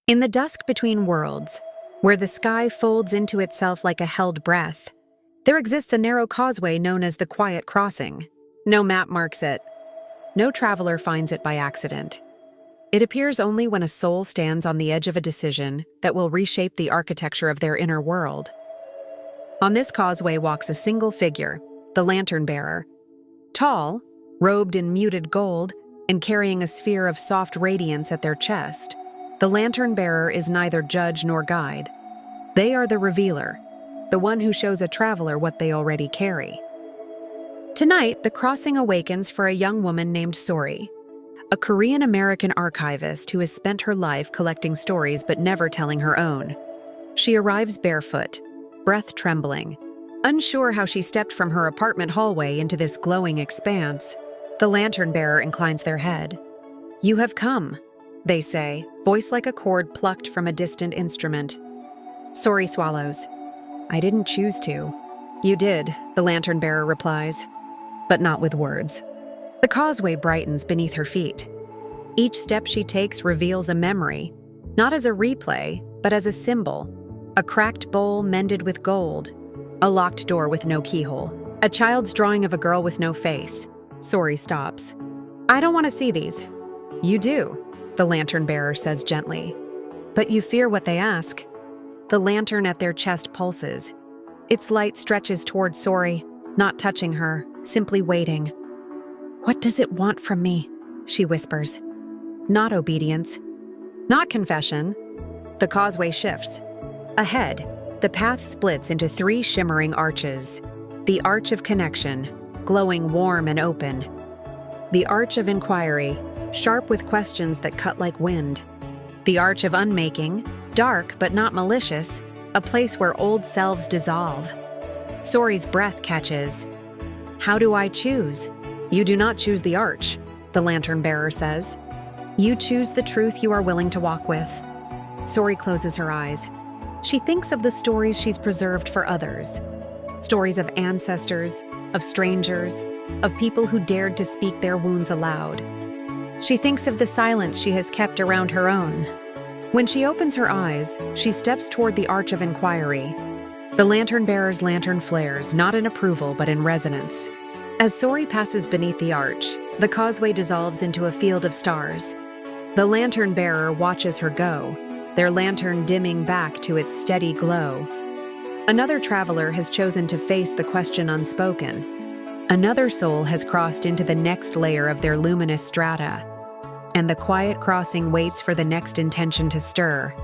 In the dusk between worlds, where the sky folds into itself like a held breath, there exists a narrow causeway known as the Quiet Crossing. No map marks it. No traveler finds it by accident. It appears only when a soul stands on the edge of a decision that will reshape the architecture of their inner world. On this causeway walks a single figure, the lantern bearer. Tall, robed in muted gold, and carrying a sphere of soft radiance at their chest, the lantern bearer is neither judge nor guide. They are the revealer, the one who shows a traveler what they already carry. Tonight, the crossing awakens for a young woman named Sori, a Korean-American archivist who has spent her life collecting stories but never telling her own. She arrives barefoot, breath trembling, unsure how she stepped from her apartment hallway into this glowing expanse. The lantern bearer inclines their head. "You have come," they say, voice like a chord plucked from a distant instrument. Sori swallows. "I didn't choose to." "You did," the lantern bearer replies, but not with words. The causeway brightens beneath her feet. Each step she takes reveals a memory, not as a replay, but as a symbol. A cracked bowl mended with gold, a locked door with no keyhole, a child's drawing of a girl with no face. Sori stops. "I don't want to see these." "You do," the lantern bearer says gently. "But you fear what they ask." The lantern at their chest pulses. Its light stretches toward Sori, not touching her, simply waiting. "What does it want from me?" she whispers. Not obedience. Not confession. The causeway shifts. Ahead, the path splits into 3 shimmering arches. The Arch of Connection, glowing warm and open. The Arch of Inquiry, sharp with questions that cut like wind. The Arch of Unmaking, dark but not malicious, a place where old selves dissolve. Sori's breath catches. "How do I choose?" "You do not choose the arch," the lantern bearer says. "You choose the truth you are willing to walk with." Sori closes her eyes. She thinks of the stories she's preserved for others. Stories of ancestors, of strangers, of people who dared to speak their wounds aloud. She thinks of the silence she has kept around her own. When she opens her eyes, she steps toward the Arch of Inquiry. The lantern bearer's lantern flares, not in approval but in resonance. As Sori passes beneath the arch, the causeway dissolves into a field of stars. The lantern bearer watches her go, their lantern dimming back to its steady glow. Another traveler has chosen to face the question unspoken. Another soul has crossed into the next layer of their luminous strata, and the quiet crossing waits for the next intention to stir.